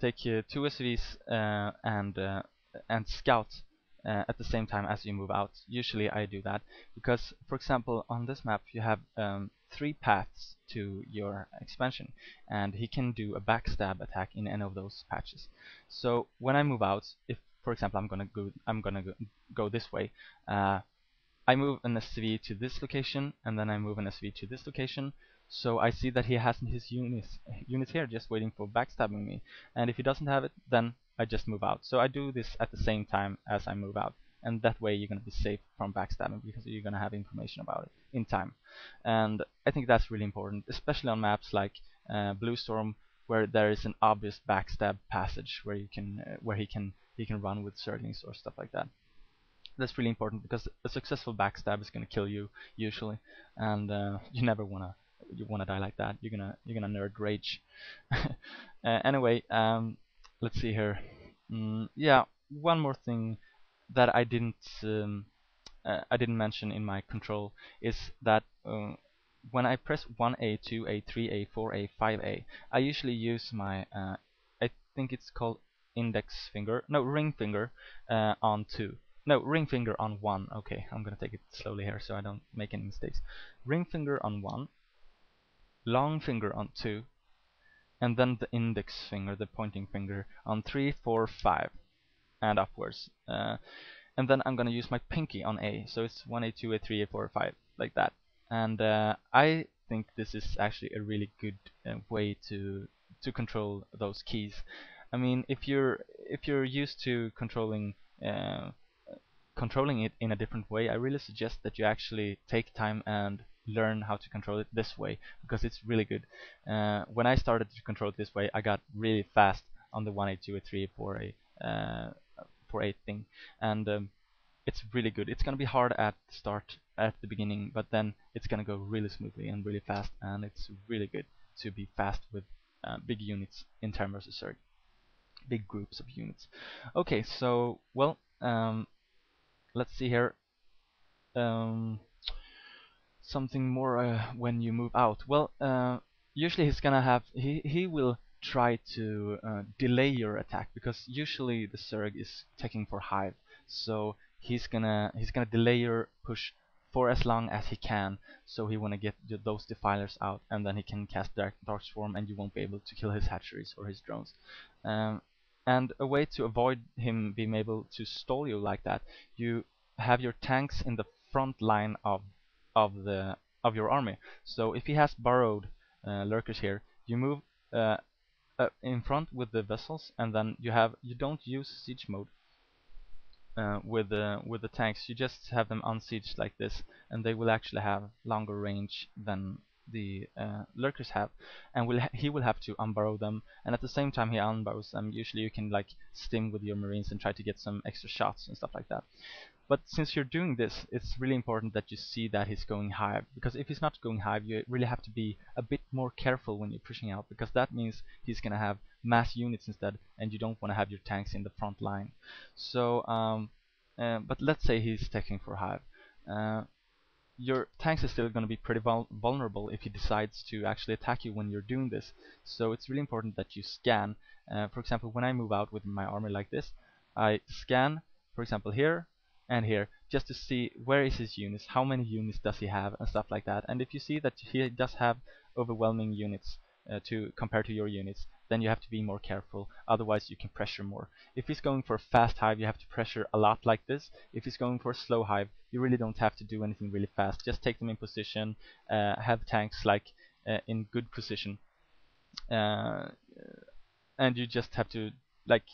take 2 SVs and scout at the same time as you move out. Usually I do that because, for example, on this map you have 3 paths to your expansion, and he can do a backstab attack in any of those patches. So when I move out, if for example I'm gonna go this way, I move an SV to this location, and then I move an SV to this location. So I see that he has his units here just waiting for backstabbing me. And if he doesn't have it, then I just move out. So I do this at the same time as I move out. And that way you're going to be safe from backstabbing because you're going to have information about it in time. And I think that's really important, especially on maps like Blue Storm, where there is an obvious backstab passage where you can where he can run with Zerglings or stuff like that. That's really important because a successful backstab is going to kill you usually, and you never wanna die like that. You're gonna nerd rage. Anyway, let's see here. Yeah, one more thing that I didn't mention in my control is that when I press 1A, 2A, 3A, 4A, 5A, I usually use my I think it's called ring finger on 2. No, ring finger on 1. Okay, I'm gonna take it slowly here so I don't make any mistakes. Ring finger on 1, long finger on 2, and then the index finger, the pointing finger, on 3, 4, 5, and upwards. And then I'm gonna use my pinky on A, so it's 1A, 2A, 3A, 4, 5, like that. And I think this is actually a really good way to control those keys. I mean, if you're used to controlling it in a different way, I really suggest that you actually take time and learn how to control it this way, because it's really good. When I started to control it this way, I got really fast on the 1A, 2A, 3A, 4A, 4A thing, and it's really good. It's gonna be hard at the start, at the beginning, but then it's gonna go really smoothly and really fast, and it's really good to be fast with big units in Terran vs. Zerg, big groups of units. Okay, so well, let's see here. Something more when you move out. Well, usually he's gonna have he will try to delay your attack, because usually the Zerg is taking for hive, so he's gonna delay your push for as long as he can, so he wanna get those defilers out, and then he can cast dark swarm, and you won't be able to kill his hatcheries or his drones. And a way to avoid him being able to stall you like that, you have your tanks in the front line of your army. So if he has borrowed lurkers here, you move in front with the vessels, and then you don't use siege mode with the tanks. You just have them unsieged like this, and they will actually have longer range than the lurkers have, and he will have to unburrow them, and at the same time he unburrows them, usually you can like stim with your marines and try to get some extra shots and stuff like that. But since you're doing this, it's really important that you see that he's going hive, because if he's not going hive, you really have to be a bit more careful when you're pushing out, because that means he's gonna have mass units instead, and you don't want to have your tanks in the front line. So, but let's say he's taking for hive. Your tanks are still going to be pretty vulnerable if he decides to actually attack you when you're doing this. So it's really important that you scan. For example, when I move out with my army like this, I scan, for example, here and here, just to see where is his units, how many units does he have, and stuff like that. And if you see that he does have overwhelming units compared to your units, then you have to be more careful, otherwise you can pressure more. If he's going for a fast hive, you have to pressure a lot like this. If he's going for a slow hive, you really don't have to do anything really fast. Just take them in position, have tanks like in good position, and you just have to like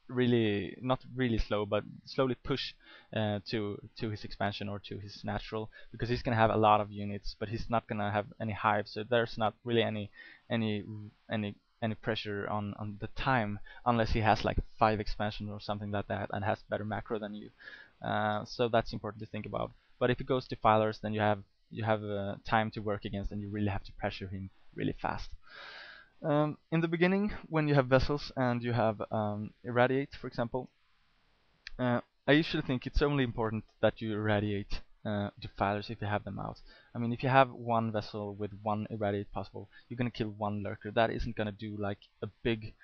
really, not really slow, but slowly push to his expansion or to his natural, because he's gonna have a lot of units, but he's not gonna have any hive, so there's not really any pressure on the time, unless he has like 5 expansions or something like that and has better macro than you. So that's important to think about. But if it goes to filers, then you have time to work against, and you really have to pressure him really fast. In the beginning, when you have vessels and you have irradiate, for example, I usually think it's only important that you irradiate defilers if you have them out. I mean, if you have one vessel with one irradiate possible, you're gonna kill one lurker. That isn't gonna do like a big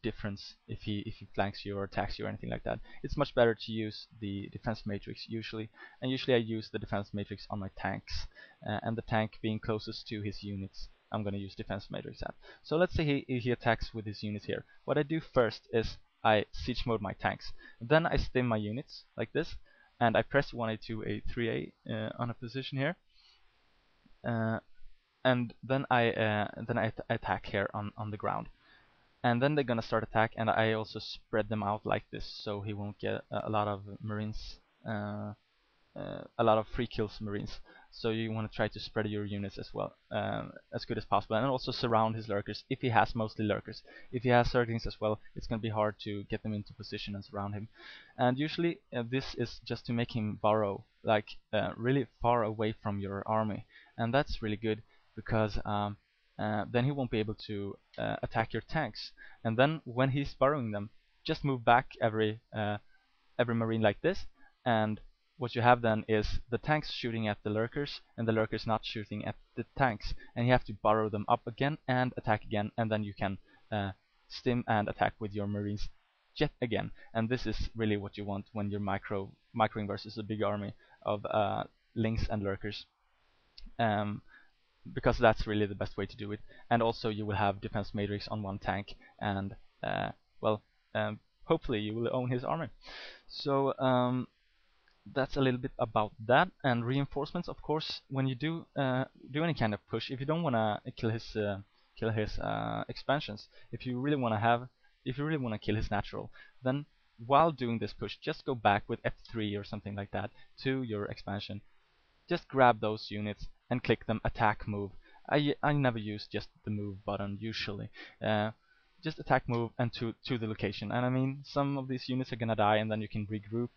difference if he flanks you or attacks you or anything like that. It's much better to use the defense matrix usually, and usually I use the defense matrix on my tanks, and the tank being closest to his units, I'm gonna use defense matrix at. So let's say he attacks with his units here. What I do first is I siege mode my tanks. Then I stim my units like this, and I press 1A, 2A, 3A on a position here, and then I attack here on the ground. And then they're gonna start attack, and I also spread them out like this, so he won't get a lot of Marines, a lot of free kills Marines. So you want to try to spread your units as well, as good as possible, and also surround his lurkers if he has mostly lurkers. If he has Zerglings as well, it's going to be hard to get them into position and surround him. And usually this is just to make him burrow like really far away from your army, and that's really good because then he won't be able to attack your tanks. And then when he's burrowing them, just move back every Marine like this, and what you have then is the tanks shooting at the lurkers and the lurkers not shooting at the tanks, and you have to burrow them up again and attack again, and then you can stim and attack with your Marines yet again. And this is really what you want when you're microing versus a big army of lings and lurkers, because that's really the best way to do it. And also you will have defense matrix on one tank, and well, hopefully you will own his army. So that's a little bit about that. And reinforcements, of course, when you do any kind of push, if you don't want to kill his expansions, if you really want to kill his natural, then while doing this push, just go back with F3 or something like that to your expansion. Just grab those units and click them attack move. I never use just the move button usually. Just attack move and to the location. And I mean, some of these units are gonna die, and then you can regroup,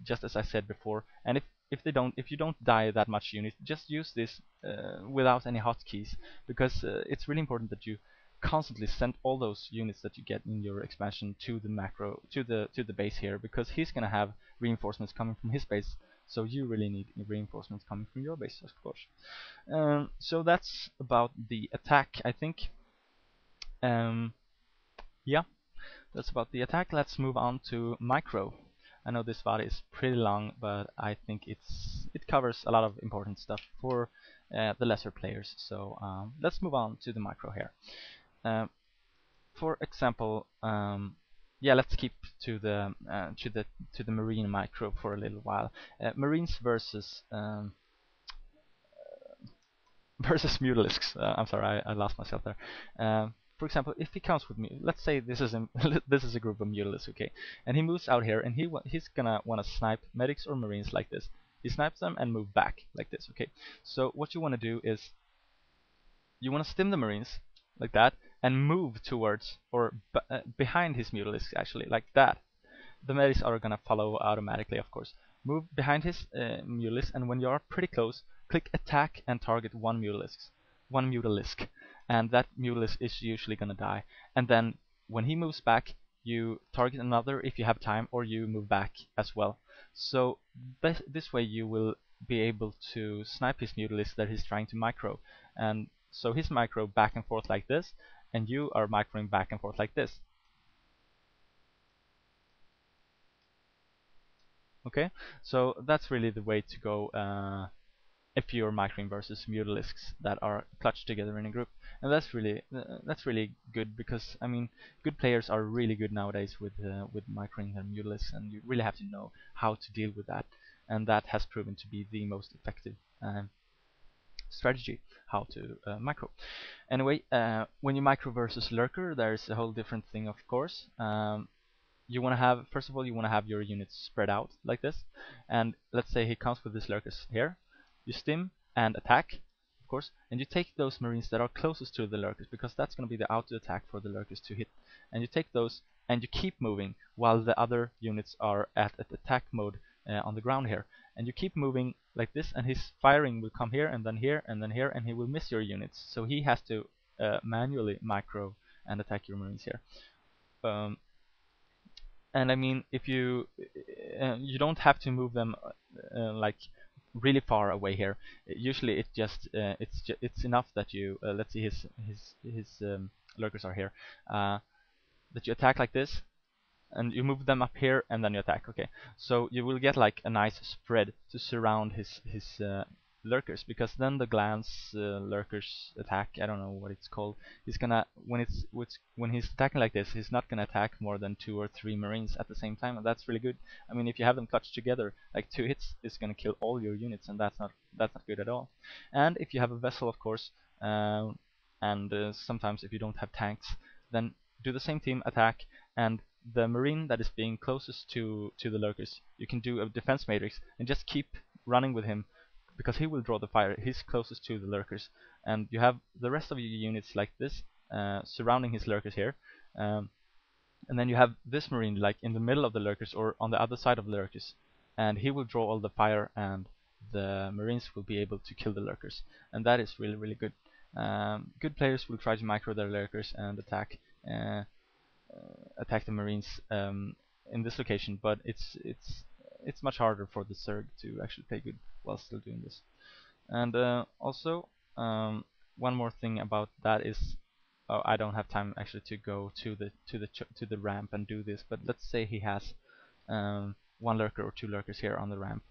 just as I said before. And if you don't die that much unit, just use this without any hotkeys, because it's really important that you constantly send all those units that you get in your expansion to the macro, to the base here, because he's gonna have reinforcements coming from his base. So you really need reinforcements coming from your base, of course. So that's about the attack, I think. Yeah, that's about the attack. Let's move on to micro. I know this VOD is pretty long, but I think it covers a lot of important stuff for the lesser players. So let's move on to the micro here. For example, yeah, let's keep to the marine micro for a little while. Marines versus versus mutalisks. I'm sorry, I lost myself there. For example, if he comes with me, let's say this is this is a group of mutalisks, okay, and he moves out here, and he's gonna want to snipe medics or marines like this. He snipes them and move back like this, okay. So what you want to do is you want to stim the marines like that and move towards or behind his mutalisks, actually, like that. The medics are gonna follow automatically, of course. Move behind his mutalisk, and when you are pretty close, click attack and target one mutalisk, and that mutalisk is usually gonna die. And then when he moves back, you target another if you have time, or you move back as well. So this way you will be able to snipe his mutalisk that he's trying to micro. And so he's micro back and forth like this, and you are microing back and forth like this. Okay, so that's really the way to go if you're microing versus mutalisks that are clutched together in a group. And that's really good, because I mean, good players are really good nowadays with microing their mutalisks, and you really have to know how to deal with that. And that has proven to be the most effective strategy, how to micro. Anyway, when you micro versus lurker, there's a whole different thing, of course. You want to have, first of all, you want to have your units spread out like this. And let's say he comes with his lurkers here. You stim and attack, of course, and you take those marines that are closest to the lurkers, because that's going to be the auto attack for the lurkers to hit. And you take those and you keep moving while the other units are at attack mode on the ground here. And you keep moving like this, and his firing will come here and then here and then here, and he will miss your units. So he has to manually micro and attack your marines here. And I mean, if you don't have to move them like really far away here. Usually it just it's enough that you let's see his lurkers are here, that you attack like this, and you move them up here, and then you attack. Okay, so you will get like a nice spread to surround his lurkers, because then the glance lurkers attack. I don't know what it's called. He's gonna when he's attacking like this, he's not gonna attack more than 2 or 3 marines at the same time, and that's really good. I mean, if you have them clutched together, like 2 hits is gonna kill all your units, and that's not good at all. And if you have a vessel, of course, and sometimes if you don't have tanks, then do the same team attack, and the marine that is being closest to the lurkers, you can do a defense matrix and just keep running with him, because he will draw the fire. He's closest to the lurkers, and you have the rest of your units like this surrounding his lurkers here, and then you have this marine like in the middle of the lurkers or on the other side of the lurkers, and he will draw all the fire, and the marines will be able to kill the lurkers, and that is really, really good. Good players will try to micro their lurkers and uh, attack the marines in this location, but it's much harder for the Zerg to actually play good while still doing this. And also, one more thing about that is, oh, I don't have time actually to go to the ramp and do this, but let's say he has 1 lurker or 2 lurkers here on the ramp.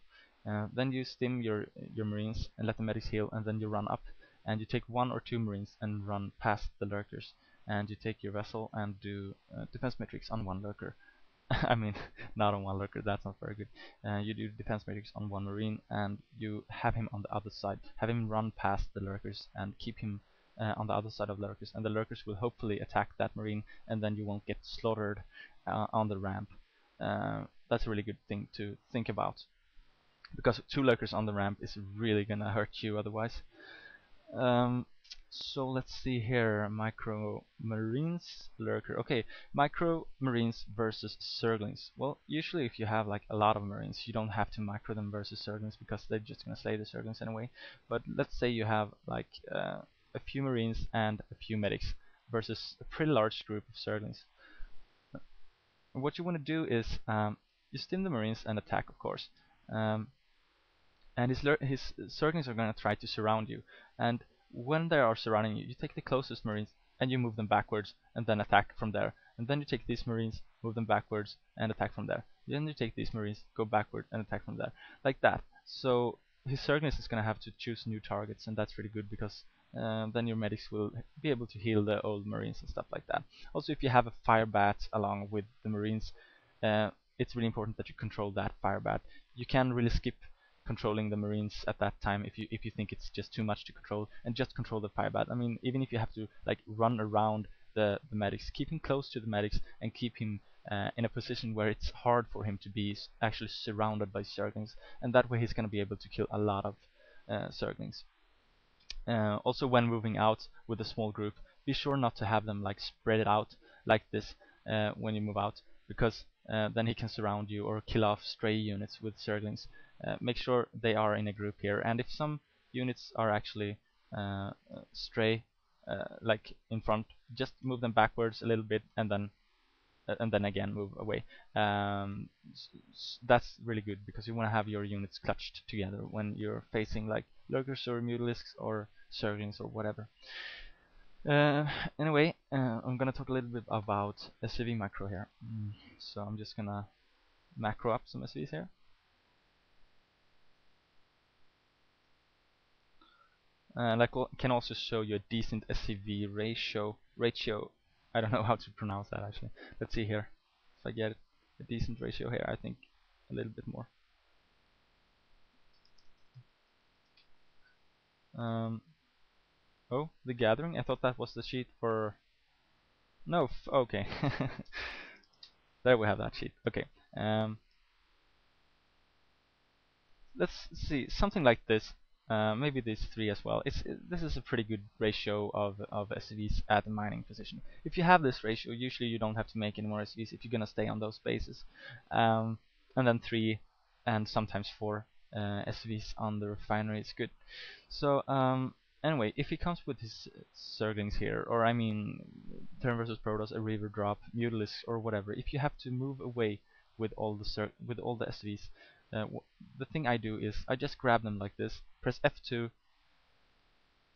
Then you stim your marines and let the medics heal, and then you run up and you take 1 or 2 marines and run past the lurkers, and you take your vessel and do defense matrix on 1 lurker. I mean, not on 1 lurker, that's not very good. You do defense matrix on 1 marine, and you have him on the other side. Have him run past the lurkers and keep him on the other side of the lurkers, and the lurkers will hopefully attack that marine, and then you won't get slaughtered on the ramp. That's a really good thing to think about, because 2 lurkers on the ramp is really gonna hurt you otherwise. So let's see here, micro marines, lurker. Okay, micro marines versus zerglings. Well, usually if you have like a lot of marines, you don't have to micro them versus zerglings, because they're just gonna slay the zerglings anyway. But let's say you have like a few marines and a few medics versus a pretty large group of zerglings. What you want to do is you stim the marines and attack, of course. And his zerglings are going to try to surround you, and when they are surrounding you, you take the closest marines and you move them backwards and then attack from there, and then you take these marines, move them backwards and attack from there, then you take these marines, go backward and attack from there, like that. So his zerglings is going to have to choose new targets, and that's really good, because then your medics will be able to heal the old marines and stuff like that. Also, if you have a fire bat along with the marines, it's really important that you control that fire bat. You can really skip controlling the marines at that time if you think it's just too much to control, and just control the fire bat. I mean, even if you have to like run around the medics, keep him close to the medics and keep him in a position where it's hard for him to be actually surrounded by zerglings, and that way he's going to be able to kill a lot of zerglings. Also, when moving out with a small group, be sure not to have them like spread it out like this when you move out, because then he can surround you or kill off stray units with zerglings. Make sure they are in a group here, and if some units are actually stray like in front, just move them backwards a little bit, and then again move away. That's really good, because you want to have your units clutched together when you're facing like lurkers or mutalisks or zerglings or whatever. Anyway, I'm gonna talk a little bit about SCV macro here. So I'm just gonna macro up some SCVs here. And I can also show you a decent SCV ratio. I don't know how to pronounce that actually. Let's see here. If I get a decent ratio here, I think a little bit more. Oh, the gathering? I thought that was the sheet for... No, okay. There we have that sheet. Okay. Let's see, something like this. Maybe these 3 as well. This is a pretty good ratio of SCVs at the mining position. If you have this ratio, usually you don't have to make any more SCVs if you're gonna stay on those bases. And then 3 and sometimes 4 SCVs on the refinery is good. So anyway, if he comes with his zerglings here, or I mean Terran versus Protoss, a river drop, Mutalisk or whatever, if you have to move away with all the SCVs, the thing I do is I just grab them like this, press F2,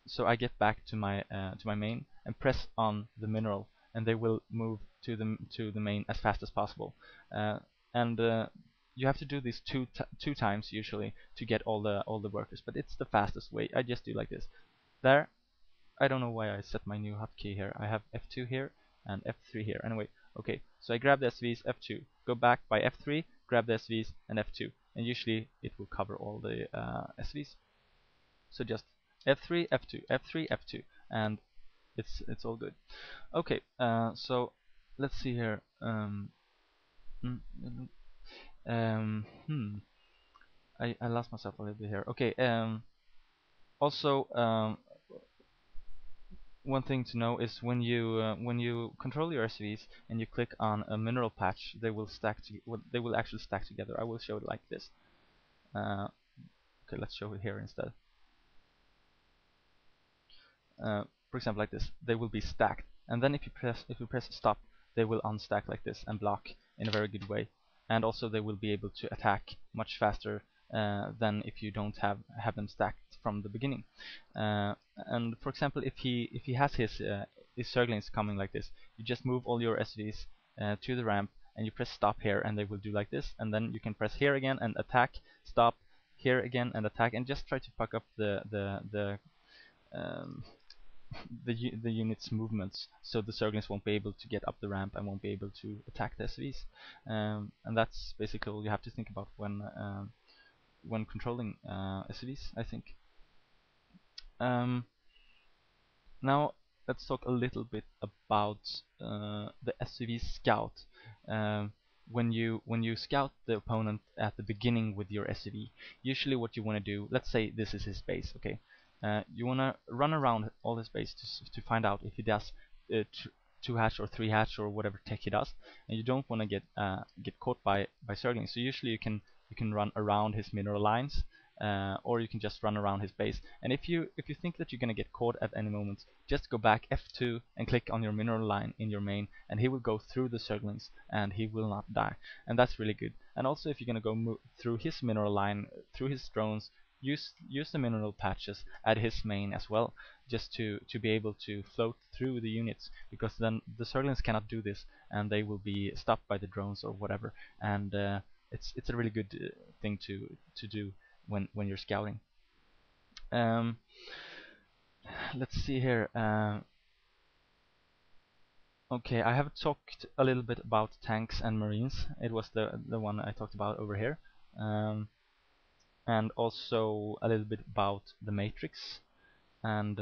so I get back to my main, and press on the mineral, and they will move to the main as fast as possible. And you have to do this two times usually to get all the workers, but it's the fastest way. I just do like this. There. I don't know why I set my new hotkey here. I have F2 here and F3 here. Anyway, okay. So I grab the SVs, F2, go back by F3, grab the SVs and F2, and usually it will cover all the SVs. So just F3, F2, F3, F2, and it's all good. Okay, so let's see here. Mm, mm, I lost myself a little bit here. Okay. Also, one thing to know is when you control your SVs and you click on a mineral patch, they will they will actually stack together. I will show it like this. Okay, let's show it here instead. For example, like this, they will be stacked, and then if you press stop, they will unstack like this and block in a very good way. And also they will be able to attack much faster than if you don't have them stacked from the beginning. And for example, if he has his Zerglings coming like this, you just move all your SVs to the ramp, and you press stop here, and they will do like this. And then you can press here again and attack, stop, here again and attack, and just try to fuck up um, the unit's movements, so the Zerglings won't be able to get up the ramp and won't be able to attack the SVs. And that's basically all you have to think about when controlling SVs, I think. Now let's talk a little bit about the SCV scout. When you scout the opponent at the beginning with your SCV, usually what you want to do, let's say this is his base, okay? You want to run around all his base to find out if he does 2-hatch or 3-hatch or whatever tech he does, and you don't want to get caught by Zerglings. So usually you can run around his mineral lines, or you can just run around his base. And if you think that you're gonna get caught at any moment, just go back F2 and click on your mineral line in your main, and he will go through the Zerglings and he will not die. And that's really good. And also, if you're gonna go through his mineral line, through his drones, use the mineral patches at his main as well, just to be able to float through the units, because then the Zerglings cannot do this, and they will be stopped by the drones or whatever. And it's a really good thing to do when you're scouting. Let's see here. Okay, I have talked a little bit about tanks and marines. It was the one I talked about over here, and also a little bit about the matrix. And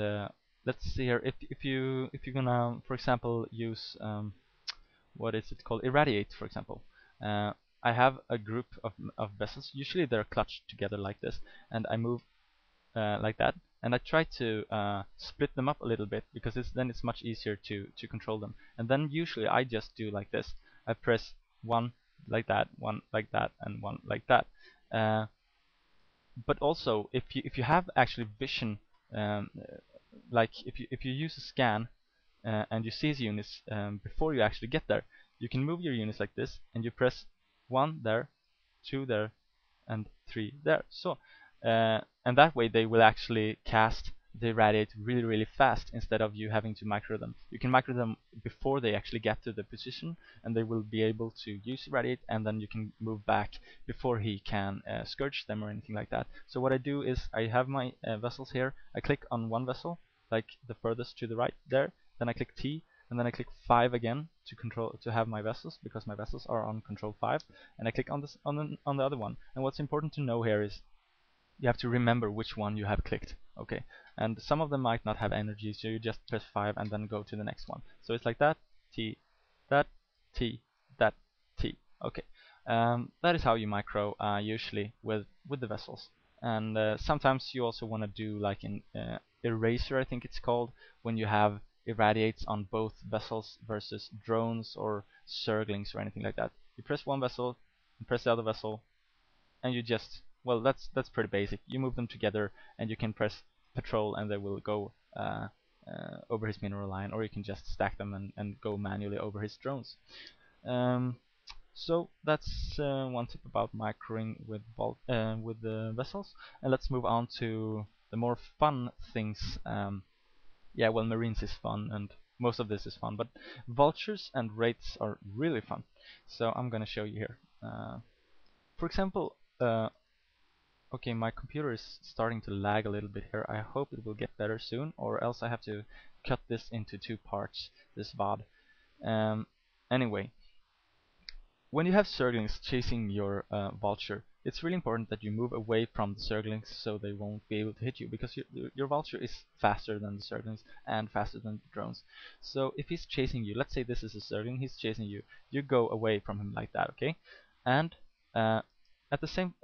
let's see here. If you're gonna, for example, use what is it called, irradiate, for example. I have a group of vessels. Usually they're clutched together like this, and I move like that, and I try to split them up a little bit, because then it's much easier to control them. And then usually I just do like this. I press one like that, one like that, and one like that. But also, if you have actually vision, like if you use a scan and you see his units before you actually get there, you can move your units like this, and you press 1 there, 2 there, and 3 there. So and that way they will actually cast the irradiate really fast, instead of you having to micro them. You can micro them before they actually get to the position, and they will be able to use irradiate, and then you can move back before he can scourge them or anything like that. So what I do is I have my vessels here. I click on one vessel, like the furthest to the right there, then I click T, and then I click 5 again to have my vessels, because my vessels are on control 5, and I click on the other one. And what's important to know here is you have to remember which one you have clicked. Okay, and some of them might not have energy, so you just press 5 and then go to the next one. So it's like that, T, that, T, that, T. Okay, that is how you micro usually with the vessels. And sometimes you also want to do like an eraser, I think it's called, when you have irradiates on both vessels versus drones or Zerglings or anything like that. You press one vessel, and press the other vessel, and you just, well, that's pretty basic. You move them together, and you can press patrol, and they will go over his mineral line, or you can just stack them and go manually over his drones. So that's one tip about microing with the vessels, and let's move on to the more fun things. Yeah, well, Marines is fun, and most of this is fun, but vultures and wraiths are really fun. So I'm gonna show you here. For example, okay, my computer is starting to lag a little bit here. I hope it will get better soon, or else I have to cut this into 2 parts, this VOD. Anyway, when you have Zerglings chasing your vulture, it's really important that you move away from the Zerglings so they won't be able to hit you, because your vulture is faster than the Zerglings and faster than the drones. So if he's chasing you, let's say this is a Zergling, he's chasing you, you go away from him like that, okay? And uh, at the same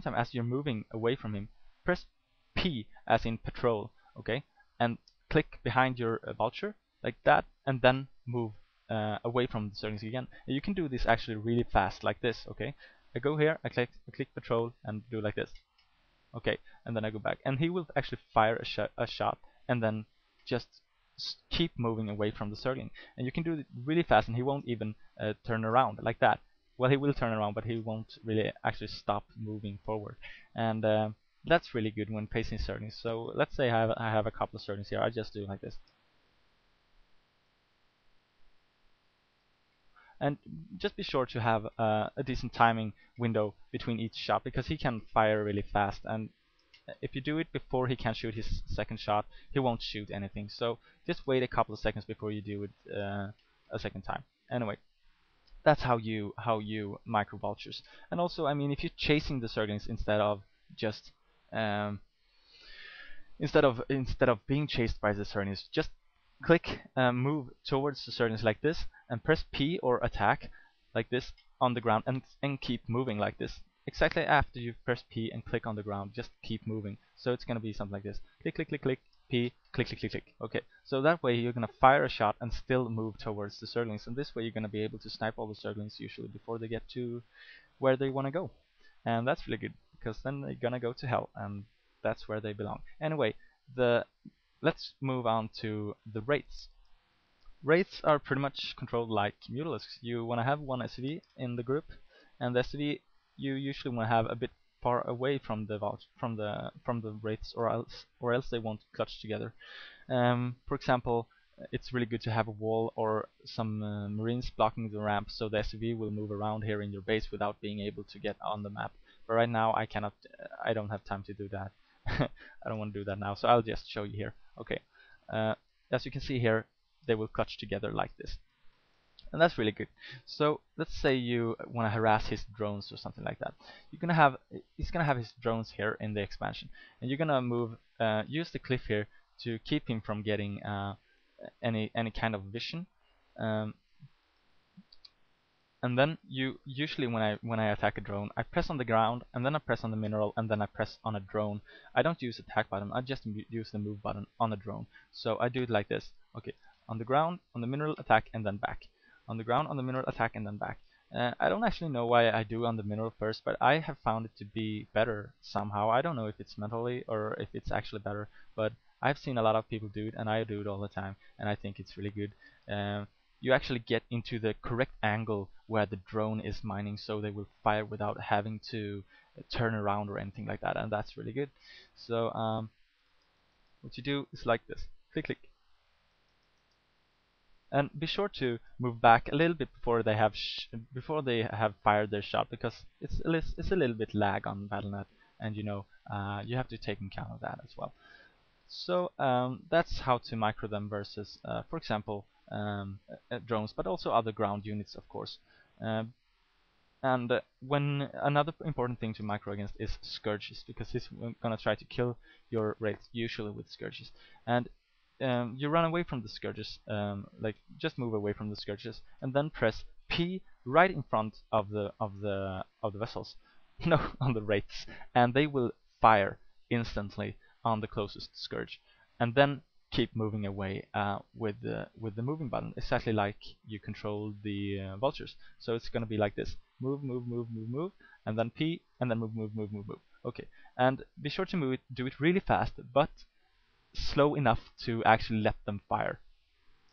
time as you're moving away from him, press P as in patrol, okay? And click behind your vulture like that, and then move away from the Zerglings again. And you can do this actually really fast, like this, okay? I go here, I click patrol, and do like this. Okay, and then I go back, and he will actually fire a shot, and then just keep moving away from the Zergling. And you can do it really fast, and he won't even turn around like that. Well, he will turn around, but he won't really actually stop moving forward. And that's really good when pacing Zerglings. So let's say I have a couple of Zerglings here. I just do like this. And just be sure to have a decent timing window between each shot, because he can fire really fast, and if you do it before he can shoot his second shot, he won't shoot anything. So just wait a couple of seconds before you do it a second time. Anyway, that's how you micro vultures. And also, I mean, if you're chasing the Zerglings instead of just um, instead of being chased by the Zerglings, just click move towards the Zerglings like this, and press P or attack like this on the ground, and keep moving like this. Exactly after you press P and click on the ground, just keep moving. So it's gonna be something like this: click, click, click, click, P, click, click, click, click. Okay, so that way you're gonna fire a shot and still move towards the Zerglings, and this way you're gonna be able to snipe all the Zerglings usually before they get to where they wanna go. And that's really good, because then they're gonna go to hell, and that's where they belong. Anyway, let's move on to the wraiths. Wraiths are pretty much controlled like Mutalisks. You want to have one SV in the group, and the SV you usually want to have a bit far away from the wraiths, or else they won't clutch together. For example, it's really good to have a wall or some marines blocking the ramp, so the SV will move around here in your base without being able to get on the map. But right now I cannot. I don't have time to do that. I don't want to do that now, so I'll just show you here. Okay, as you can see here, they will clutch together like this, and that's really good. So let's say you want to harass his drones or something like that. He's gonna have his drones here in the expansion, and you're gonna use the cliff here to keep him from getting any kind of vision. Um, and then usually when I attack a drone, I press on the ground, and then I press on the mineral, and then I press on a drone. I don't use attack button, I just use the move button on a drone. So I do it like this. Okay, on the ground, on the mineral, attack, and then back. On the ground, on the mineral, attack, and then back. I don't actually know why I do on the mineral first, but I have found it to be better somehow. I don't know if it's mentally or if it's actually better, but I've seen a lot of people do it, and I do it all the time, and I think it's really good. You actually get into the correct angle where the drone is mining, so they will fire without having to turn around or anything like that, and that's really good. So what you do is like this: click, click, and be sure to move back a little bit before they have fired their shot, because it's a little bit lag on Battle.net, and you have to take account of that as well. So that's how to micro them versus, for example, drones, but also other ground units, of course. Um, and when another important thing to micro against is scourges, because he's gonna try to kill your wraiths usually with scourges. And you run away from the scourges, like just move away from the scourges, and then press P right in front of the vessels, no, on the wraiths, and they will fire instantly on the closest scourge, and then keep moving away with the moving button, exactly like you control the vultures. So it's gonna be like this: move, move, move, move, move, and then P, and then move, move, move, move, move. Okay, and be sure to do it really fast, but slow enough to actually let them fire.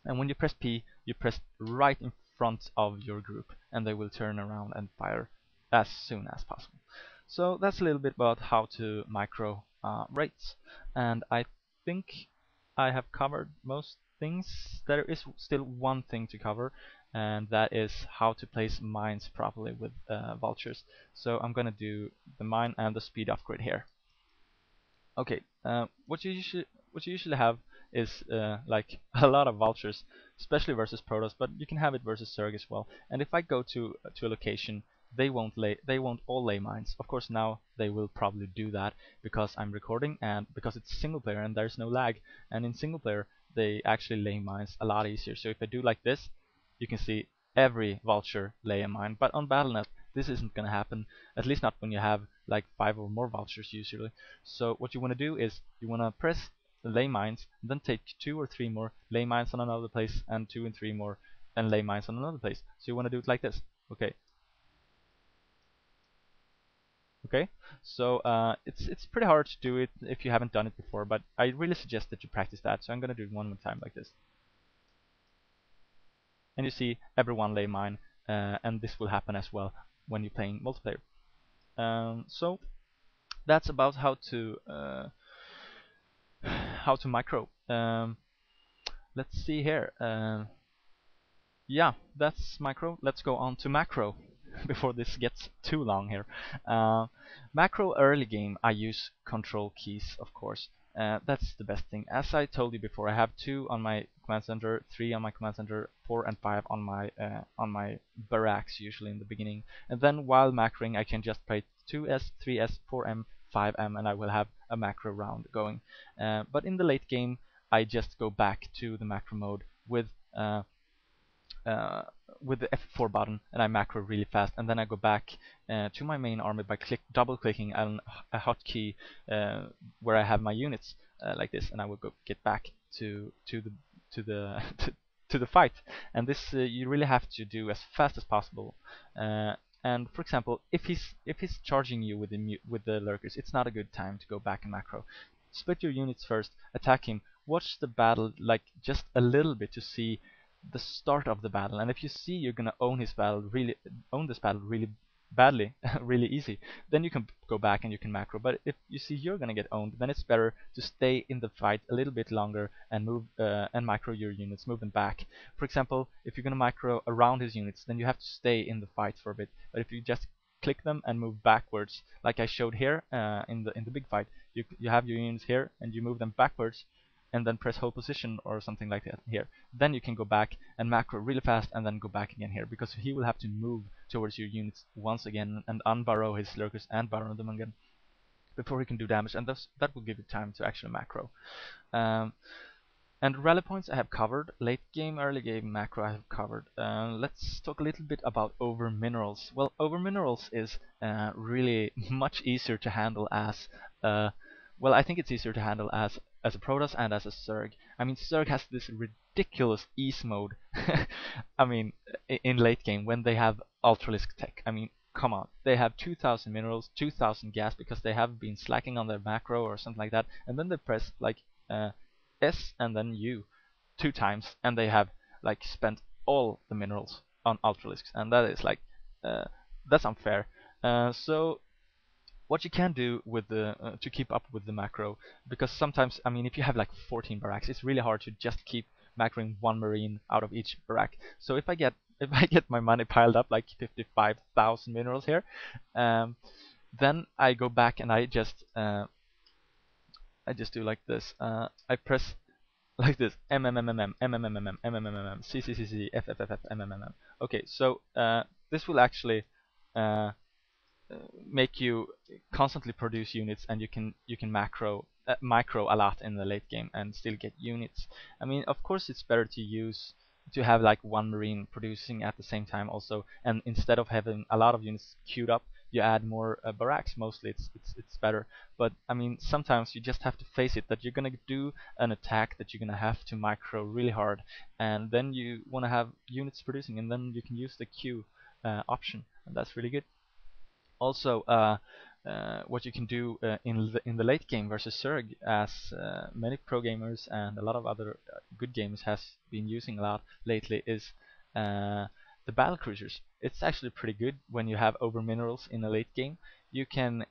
And when you press P, you press right in front of your group, and they will turn around and fire as soon as possible. So that's a little bit about how to micro raids, and I think I have covered most things. There is still one thing to cover, and that is how to place mines properly with vultures. So I'm gonna do the mine and the speed upgrade here. Okay, what you usually have is like a lot of vultures, especially versus Protoss, but you can have it versus Zerg as well. And if I go to a location, they won't all lay mines. Of course, now they will probably do that because I'm recording and because it's single player and there's no lag. And in single player, they actually lay mines a lot easier. So if I do like this, you can see every vulture lay a mine. But on BattleNet, this isn't gonna happen. At least not when you have like 5 or more vultures usually. So what you want to do is you want to press the lay mines, then take 2 or 3 more, lay mines on another place, and 2 and 3 more, and lay mines on another place. So you want to do it like this. Okay. Okay. So it's pretty hard to do it if you haven't done it before, but I really suggest that you practice that. So I'm gonna do it one more time like this. And you see everyone lay mine, and this will happen as well when you're playing multiplayer. So that's about how to micro. Let's see here. Yeah, that's micro. Let's go on to macro before this gets too long here. Macro early game, I use control keys, of course. That's the best thing. As I told you before, I have 2 on my command center, 3 on my command center, 4 and 5 on my barracks usually in the beginning. And then while macroing, I can just play 2S, 3S, 4M, 5M, and I will have a macro round going. But in the late game, I just go back to the macro mode uh, with the F4 button, and I macro really fast, and then I go back to my main army by double clicking on a hotkey where I have my units like this, and I will get back to the to the fight. And this you really have to do as fast as possible. And for example, if he's charging you with the lurkers, it's not a good time to go back and macro. Split your units first, attack him, watch the battle like just a little bit to see the start of the battle, and if you see you're gonna own this battle really badly, really easy, then you can go back and you can macro. But if you see you're gonna get owned, then it's better to stay in the fight a little bit longer and move and micro your units, move them back. For example, if you're gonna micro around his units, then you have to stay in the fight for a bit. But if you just click them and move backwards, like I showed here in the big fight, you have your units here and you move them backwards and then press hold position or something like that here. Then you can go back and macro really fast and then go back again here, because he will have to move towards your units once again and unburrow his lurkers and burrow them again before he can do damage, and that will give you time to actually macro. And rally points I have covered, late game, early game, macro I have covered. Let's talk a little bit about over minerals. Well, over minerals is really much easier to handle as well, I think it's easier to handle as a Protoss and as a Zerg. I mean, Zerg has this ridiculous ease mode. I mean, in late game when they have Ultralisk tech. I mean, come on, they have 2,000 minerals, 2,000 gas because they have been slacking on their macro or something like that, and then they press like S and then U 2 times, and they have like spent all the minerals on Ultralisks, and that is like that's unfair. So what you can do with the to keep up with the macro, because sometimes, I mean, if you have like 14 barracks, it's really hard to just keep macroing 1 marine out of each barrack. So if I get my money piled up like 55,000 minerals here, then I go back and I just do like this. I press like this: M M M M M M M M M M M M M M M C C C C F F F F M M M M. Okay, so this will actually make you constantly produce units, and you can micro a lot in the late game and still get units. I mean, of course, it's better to have like 1 marine producing at the same time also, and instead of having a lot of units queued up, you add more barracks. Mostly it's better. But I mean, sometimes you just have to face it that you're gonna do an attack that you're gonna have to micro really hard, and then you want to have units producing, and then you can use the queue option, and that's really good. Also, what you can do in the late game versus Zerg, as many pro gamers and a lot of other good gamers has been using a lot lately, is the battle cruisers, it's actually pretty good when you have over minerals in a late game. You can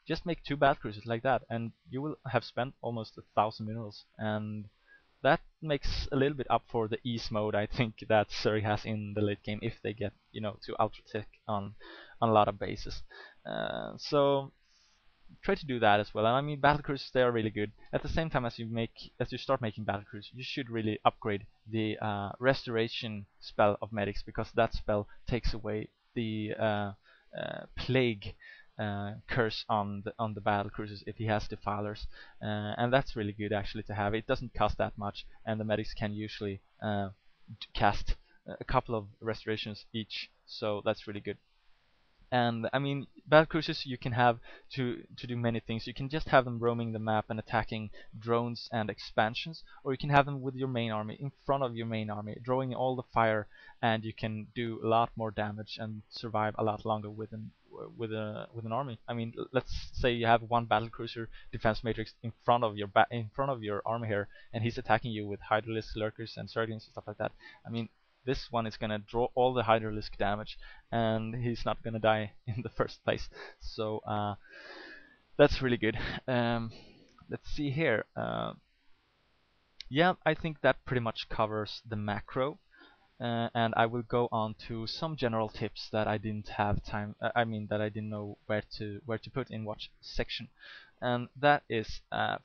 just make 2 battle cruisers like that, and you will have spent almost 1,000 minerals, and that makes a little bit up for the ease mode I think that Zerg has in the late game if they get to ultra tech on a lot of bases. So try to do that as well. And I mean, battle cruisers, they are really good. At the same time as you start making battle cruisers, you should really upgrade the restoration spell of medics, because that spell takes away the plague curse on the battle cruisers if he has defilers, and that's really good actually to have. It doesn't cost that much, and the medics can usually cast a couple of restorations each, so that's really good. And I mean, battle cruisers you can have to do many things. You can just have them roaming the map and attacking drones and expansions, or you can have them with your main army, in front of your main army, drawing all the fire, and you can do a lot more damage and survive a lot longer with an army. I mean, let's say you have one battle cruiser defense matrix in front of your army here, and he's attacking you with hydralisk lurkers and surgeons and stuff like that. I mean, this one is gonna draw all the hydralisk damage, and he's not gonna die in the first place. So that's really good. Let's see here. Yeah, I think that pretty much covers the macro. And I will go on to some general tips that I didn't have time. I mean that I didn't know where to put in what section. And that is,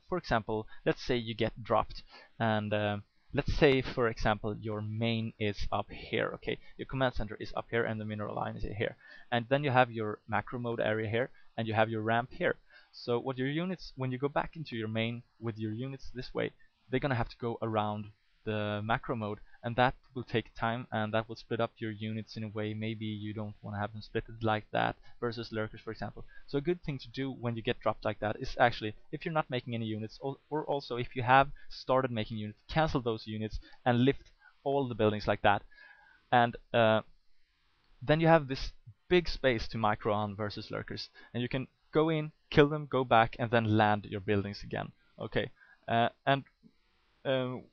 for example, let's say you get dropped, and let's say, for example, your main is up here. Okay, your command center is up here, and the mineral line is here, and then you have your macro mode area here, and you have your ramp here. So what your units, when you go back into your main with your units this way, they're gonna have to go around the macro mode, and that will take time, and that will split up your units in a way maybe you don't want to have them split like that versus lurkers, for example. So a good thing to do when you get dropped like that is actually, if you're not making any units, or also if you have started making units, cancel those units and lift all the buildings like that, and then you have this big space to micro on versus lurkers, and you can go in, kill them, go back, and then land your buildings again. Okay, and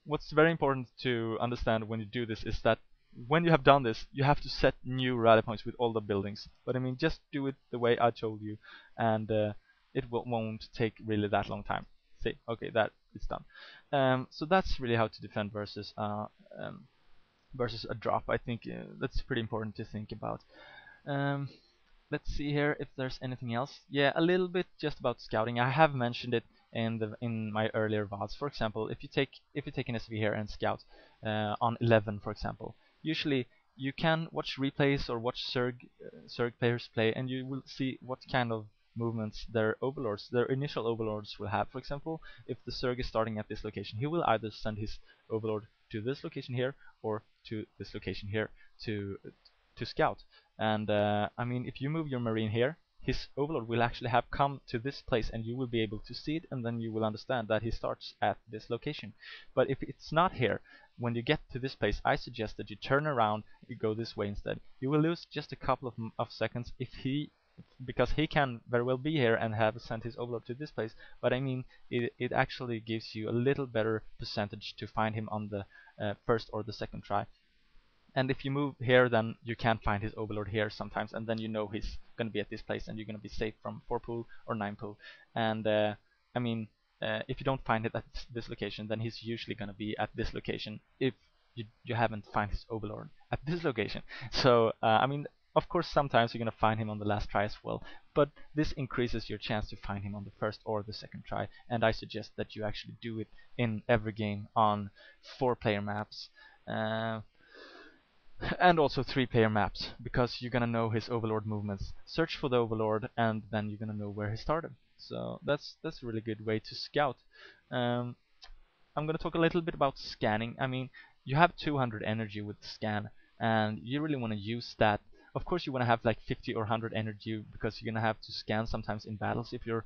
what's very important to understand when you do this is that when you have done this, you have to set new rally points with all the buildings. But I mean, just do it the way I told you, and it won't take really that long time. See, okay, that it's done. So that's really how to defend versus a drop. I think that's pretty important to think about. Um, let's see here if there's anything else. Yeah, a little bit just about scouting. I have mentioned it in my earlier VODs. For example, if you take an SV here and scout on 11, for example, usually you can watch replays or watch Zerg players play, and you will see what kind of movements their initial overlords will have. For example, if the Zerg is starting at this location, he will either send his overlord to this location here or to this location here to scout. And I mean, if you move your marine here, his overlord will actually have come to this place, and you will be able to see it, and then you will understand that he starts at this location. But if it's not here, when you get to this place, I suggest that you turn around, you go this way instead. You will lose just a couple of seconds because he can very well be here and have sent his overlord to this place. But I mean, it actually gives you a little better percentage to find him on the first or the second try. And if you move here, then you can't find his overlord here sometimes, and then you know he's going to be at this place, and you're going to be safe from 4 pool or 9 pool. And I mean, if you don't find it at this location, then he's usually going to be at this location if you haven't found his overlord at this location. So I mean, of course, sometimes you're going to find him on the last try as well, but this increases your chance to find him on the first or the second try, and I suggest that you actually do it in every game on 4-player maps. And also 3-player maps, because you're gonna know his overlord movements. Search for the overlord, and then you're gonna know where he started. So that's a really good way to scout. I'm gonna talk a little bit about scanning. I mean, you have 200 energy with scan, and you really want to use that. Of course, you want to have like 50 or 100 energy, because you're gonna have to scan sometimes in battles if your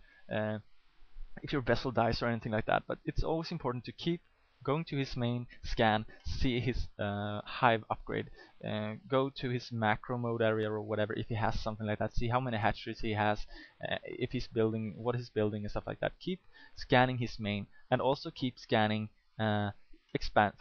vessel dies or anything like that. But it's always important to keep going to his main, scan, see his hive upgrade, go to his macro mode area or whatever if he has something like that, see how many hatcheries he has, if he's building, what he's building and stuff like that. Keep scanning his main, and also keep scanning for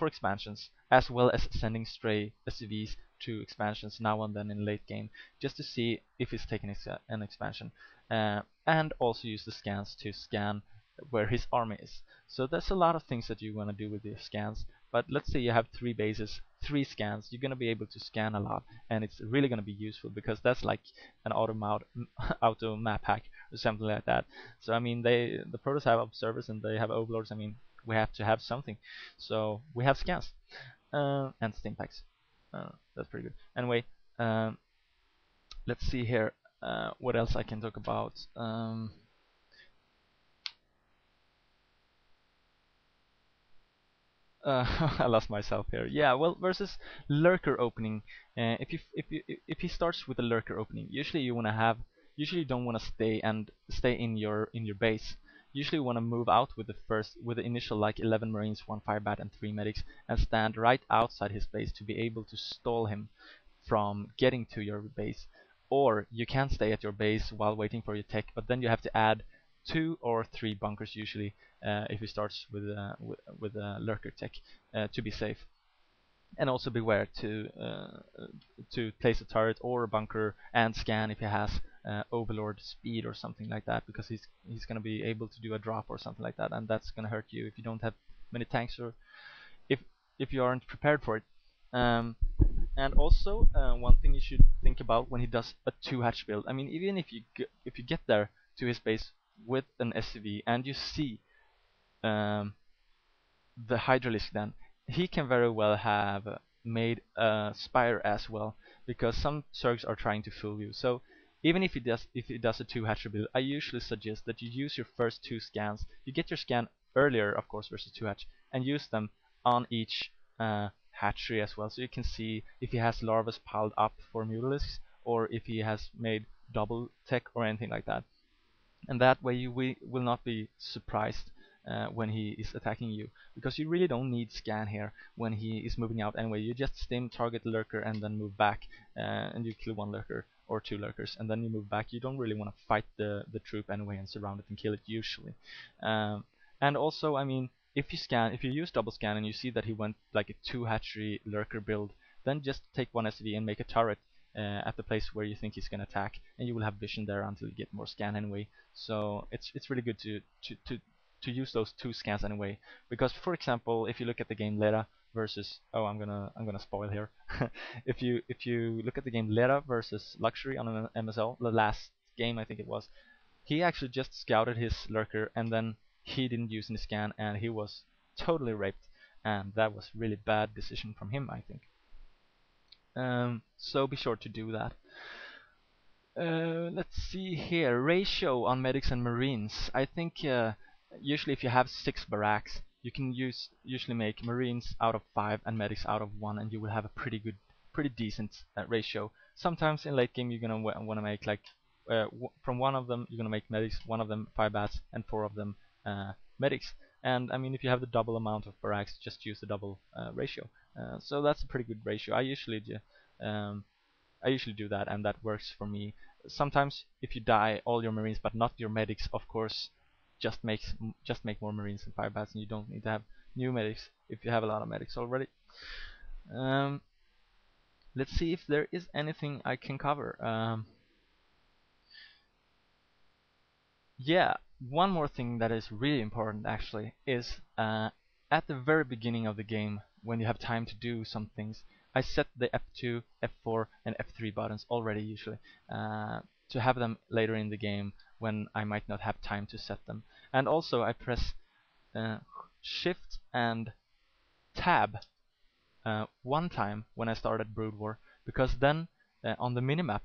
expansions, as well as sending stray SCVs two expansions now and then in late game, just to see if he's taking an expansion, and also use the scans to scan where his army is. So there's a lot of things that you want to do with the scans. But let's say you have 3 bases, 3 scans. You're going to be able to scan a lot, and it's really going to be useful because that's like an auto map hack or something like that. So I mean, the protos have observers and they have overlords. I mean, we have to have something, so we have scans and stim packs. That's pretty good. Anyway, um, let's see here. What else I can talk about? I lost myself here. Yeah, well, versus lurker opening. If he starts with a lurker opening, usually you don't want to stay in your base. Usually you want to move out with the initial like 11 marines, 1 firebat, and 3 medics, and stand right outside his base to be able to stall him from getting to your base. Or you can stay at your base while waiting for your tech, but then you have to add 2 or 3 bunkers usually if he starts with a lurker tech to be safe. And also beware to place a turret or a bunker and scan if he has overlord speed or something like that, because he's going to be able to do a drop or something like that, and that's going to hurt you if you don't have many tanks, or if if you aren't prepared for it. Um, and also, one thing you should think about when he does a 2 hatch build. I mean, even if you get there to his base with an SCV and you see um, the Hydralisk, then he can very well have made a Spire as well, because some Zergs are trying to fool you. So even if he does a 2 hatch build, I usually suggest that you use your first 2 scans. You get your scan earlier, of course, versus 2 hatch, and use them on each hatchery as well, so you can see if he has larvas piled up for Mutalisks, or if he has made double tech or anything like that. And that way you will not be surprised when he is attacking you, because you really don't need scan here when he is moving out anyway. You just stim, target lurker, and then move back, and you kill 1 lurker or 2 lurkers, and then you move back. You don't really want to fight the troop anyway and surround it and kill it usually. And also, I mean, if you use double scan and you see that he went like a 2 hatchery lurker build, then just take 1 SV and make a turret at the place where you think he's going to attack, and you will have vision there until you get more scan anyway. So it's really good to use those 2 scans anyway, because for example, if you look at the game Lera versus I'm gonna spoil here. If you look at the game Lera versus Luxury on an MSL, the last game I think it was, he actually just scouted his lurker and then he didn't use any scan and he was totally raped, and that was really bad decision from him, I think. So be sure to do that. Let's see here. Ratio on medics and marines. I think usually if you have 6 barracks, you can usually make marines out of 5 and medics out of 1, and you will have a pretty decent ratio. Sometimes in late game you're gonna want to make like from one of them you're gonna make medics, one of them 5 bats, and 4 of them medics. And I mean, if you have the double amount of barracks, just use the double ratio. So that's a pretty good ratio. Um, I usually do that, and that works for me. Sometimes, if you die all your marines but not your medics, of course, just make more marines and 5 bats, and you don't need to have new medics if you have a lot of medics already. Um, let's see if there is anything I can cover. Yeah, one more thing that is really important actually is at the very beginning of the game, when you have time to do some things, I set the F2, F4, and F3 buttons already usually to have them later in the game when I might not have time to set them. And also I press Shift and Tab one time when I started Brood War, because then on the minimap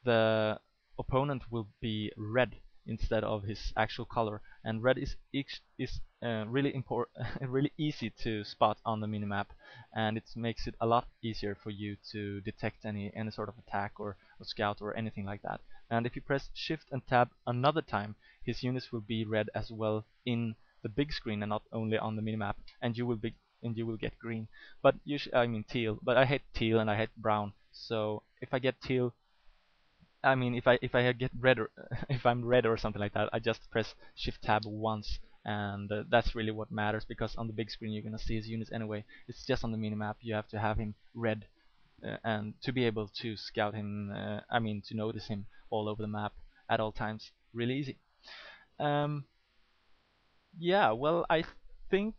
the opponent will be red instead of his actual color, and red is really important, really easy to spot on the minimap, and it makes it a lot easier for you to detect any sort of attack or scout or anything like that. And if you press Shift and Tab another time, his units will be red as well in the big screen and not only on the minimap, and you will get green. But usually, I mean teal. But I hate teal and I hate brown. So if I get teal, I mean if I get red or if I'm red or something like that, I just press Shift Tab once, and that's really what matters, because on the big screen you're gonna see his units anyway. It's just on the minimap you have to have him red and to be able to scout him, I mean to notice him all over the map at all times, really easy. Um, yeah, well, I think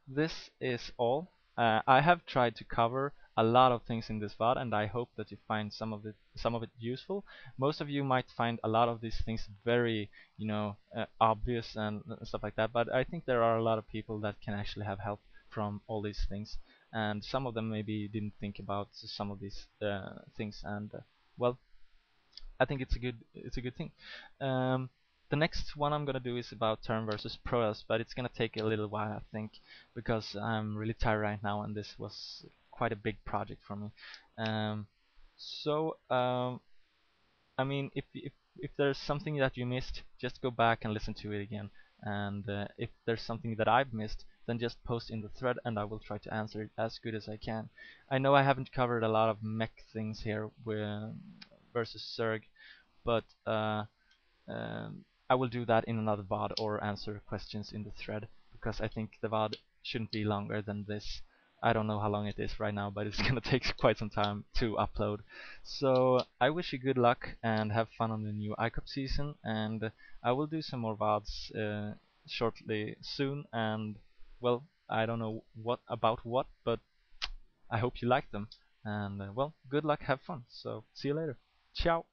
this is all. I have tried to cover a lot of things in this VOD, and I hope that you find some of it useful. Most of you might find a lot of these things very, obvious and stuff like that. But I think there are a lot of people that can actually have help from all these things, and some of them maybe didn't think about some of these things, and well, I think it's a good thing. Um, the next one I'm gonna do is about turn versus Protoss, but it's gonna take a little while, I think, because I'm really tired right now, and this was quite a big project for me. Um, so I mean, if there's something that you missed, just go back and listen to it again. And if there's something that I've missed, then just post in the thread, and I will try to answer it as good as I can. I know I haven't covered a lot of mech things here versus Zerg, but I will do that in another VOD or answer questions in the thread, because I think the VOD shouldn't be longer than this. I don't know how long it is right now, but it's gonna take quite some time to upload. So I wish you good luck and have fun on the new ICOP season, and I will do some more VODs shortly soon. And well, I don't know what, but I hope you like them. And well, good luck, have fun. So see you later. Ciao.